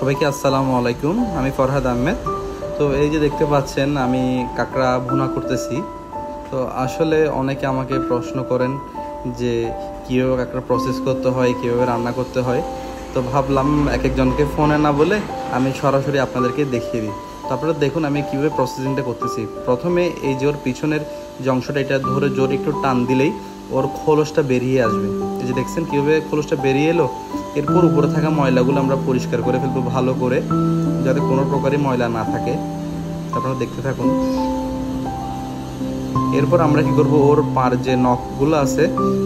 সবাইকে আসসালামু আলাইকুম। আমি ফরহাদ আহমেদ। তো এই যে দেখতে পাচ্ছেন আমি কাঁকড়া ভুনা করতেছি। তো আসলে অনেকে আমাকে প্রশ্ন করেন যে কীভাবে কাঁকড়া প্রসেস করতে হয়, কীভাবে রান্না করতে হয়। তো ভাবলাম এক একজনকে ফোনে না বলে আমি সরাসরি আপনাদেরকে দেখিয়ে দিই। তো আপনারা দেখুন আমি কীভাবে প্রসেসিংটা করতেছি। প্রথমে এই যে ওর পিছনের যে অংশটা, এটা ধরে জোরে একটু টান দিলেই ওর খোলসটা বেরিয়ে আসবে। এই যে দেখছেন কীভাবে খোলসটা বেরিয়ে এলো। এরপর উপরে থাকা ময়লাগুলো আমরা পরিষ্কার করে ফেলবো ভালো করে, যাতে কোনো প্রকারই ময়লা না থাকে। আপনারা দেখতে থাকুন। এরপর আমরা কি করব, ওর পার যে নখগুলো আছে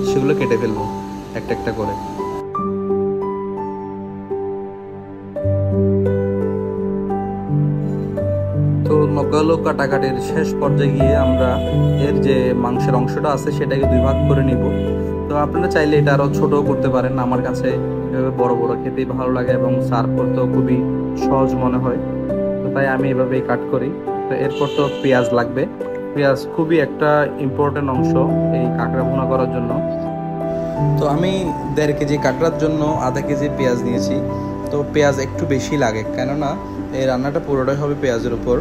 সেগুলো কেটে ফেলবো একটা একটা করে। তো নখগুলো কাটাকাটির শেষ পর্যায়ে গিয়ে আমরা এর যে মাংসের অংশটা আছে সেটাকে দুই ভাগ করে নিব। তো আপনারা চাইলে এটা আরও ছোটও করতে পারেন। আমার কাছে এভাবে বড় বড় খেতেই ভালো লাগে এবং সার্ভ করতেও খুবই সহজ মনে হয়, তো তাই আমি এভাবেই কাট করি। তো এরপর তো পেঁয়াজ লাগবে। পেঁয়াজ খুবই একটা ইম্পর্টেন্ট অংশ এই কাঁকড়া ভুনা করার জন্য। তো আমি 1.5 কেজি কাঁকড়ার জন্য আধা কেজি পেঁয়াজ নিয়েছি। তো পেঁয়াজ একটু বেশি লাগে, কেননা এই রান্নাটা পুরোটাই হবে পেঁয়াজের উপর।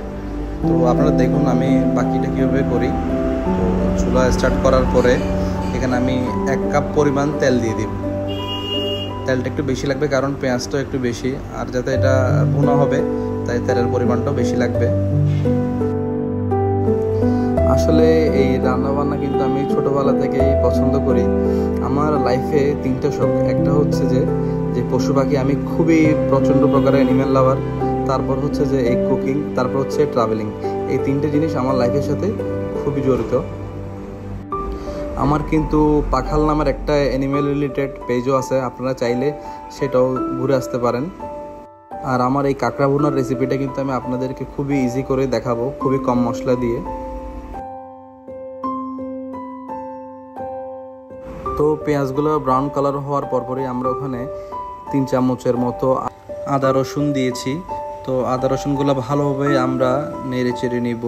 তো আপনারা দেখুন আমি বাকিটা কীভাবে করি। তো চুলা স্টার্ট করার পরে এখানে আমি 1 কাপ পরিমাণ তেল দিয়ে দিব। তেলটা একটু বেশি লাগবে কারণ পেঁয়াজটাও একটু বেশি, আর যাতে এটা ভুনা হবে তাই তেলের পরিমাণটাও বেশি লাগবে। আসলে এই রান্নাবান্না কিন্তু আমি ছোটোবেলা থেকেই পছন্দ করি। আমার লাইফে 3টা শখ। একটা হচ্ছে যে পশু পাখি, আমি খুবই প্রচণ্ড প্রকারের অ্যানিম্যাল লাভার। তারপর হচ্ছে যে এই কুকিং, তারপর হচ্ছে ট্রাভেলিং। এই 3টে জিনিস আমার লাইফের সাথে খুবই জড়িত। আমার কিন্তু পাখাল নামের একটা অ্যানিম্যাল রিলেটেড পেজও আছে, আপনারা চাইলে সেটাও ঘুরে আসতে পারেন। আর আমার এই কাঁকড়া ভুনার রেসিপিটা কিন্তু আমি আপনাদেরকে খুবই ইজি করে দেখাবো, খুবই কম মশলা দিয়ে। তো পেঁয়াজগুলো ব্রাউন কালার হওয়ার পরপরই আমরা ওখানে 3 চামচের মতো আদা রসুন দিয়েছি। তো আদা রসুনগুলো ভালোভাবে আমরা নেড়ে চেড়ে নিব।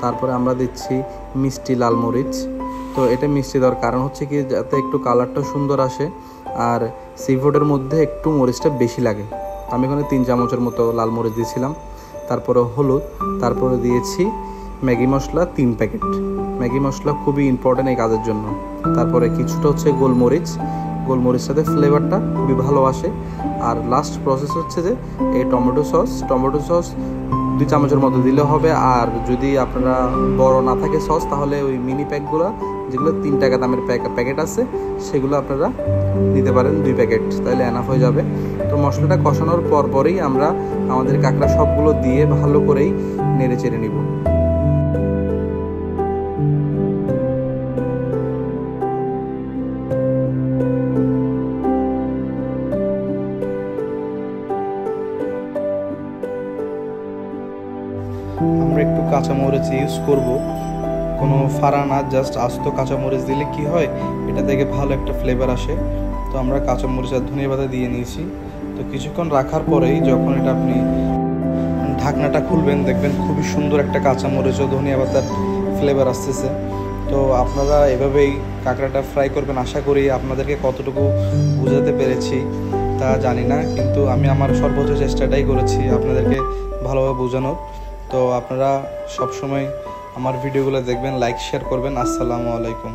তারপরে আমরা দিচ্ছি মিষ্টি লাল মরিচ। তো এটা মিষ্টি দেওয়ার কারণ হচ্ছে কি, যাতে একটু কালারটা সুন্দর আসে, আর সি ফুডের মধ্যে একটু মরিচটা বেশি লাগে। আমি এখানে 3 চামচের মতো লাল মরিচ দিয়েছিলাম। তারপরে হলুদ, তারপরে দিয়েছি ম্যাগি মশলা 3 প্যাকেট। ম্যাগি মশলা খুবই ইম্পর্টেন্ট এই কাজের জন্য। তারপরে কিছুটা হচ্ছে গোলমরিচ সাথে ফ্লেভারটা খুবই ভালো আসে। আর লাস্ট প্রসেস হচ্ছে যে এই টমেটো সস 2 চামচের মতো দিলে হবে। আর যদি আপনারা বড় না থাকে সস, তাহলে ওই মিনি প্যাকগুলো যেগুলো 3 টাকা দামের প্যাকেট আছে সেগুলো আপনারা নিতে পারেন 2 প্যাকেট, তাহলে এনাফ হয়ে যাবে। তো মশলাটা কষানোর পরই আমরা আমাদের কাঁকড়া সবগুলো দিয়ে ভালো করেই নেড়ে চেড়ে নিব। আমরা একটু কাঁচামরিচ ইউজ করব, কোনো ফাড়া না, জাস্ট আস্ত কাঁচামরিচ দিলে কি হয়, এটা থেকে ভালো একটা ফ্লেভার আসে। তো আমরা কাঁচামরিচ আর ধনিয়া পাতা দিয়ে নিয়েছি। তো কিছুক্ষণ রাখার পরেই যখন এটা আপনি ঢাকনাটা খুলবেন, দেখবেন খুবই সুন্দর একটা কাঁচামরিচ ও ধনিয়া পাতার ফ্লেভার আসতেছে। তো আপনারা এভাবেই কাঁকড়াটা ফ্রাই করবেন। আশা করি আপনাদেরকে কতটুকু বোঝাতে পেরেছি তা জানি না, কিন্তু আমি আমার সর্বোচ্চ চেষ্টাটাই করেছি আপনাদেরকে ভালোভাবে বোঝানোর। তো আপনারা সবসময় আমার ভিডিওগুলো দেখবেন, লাইক শেয়ার করবেন। আসসালামু আলাইকুম।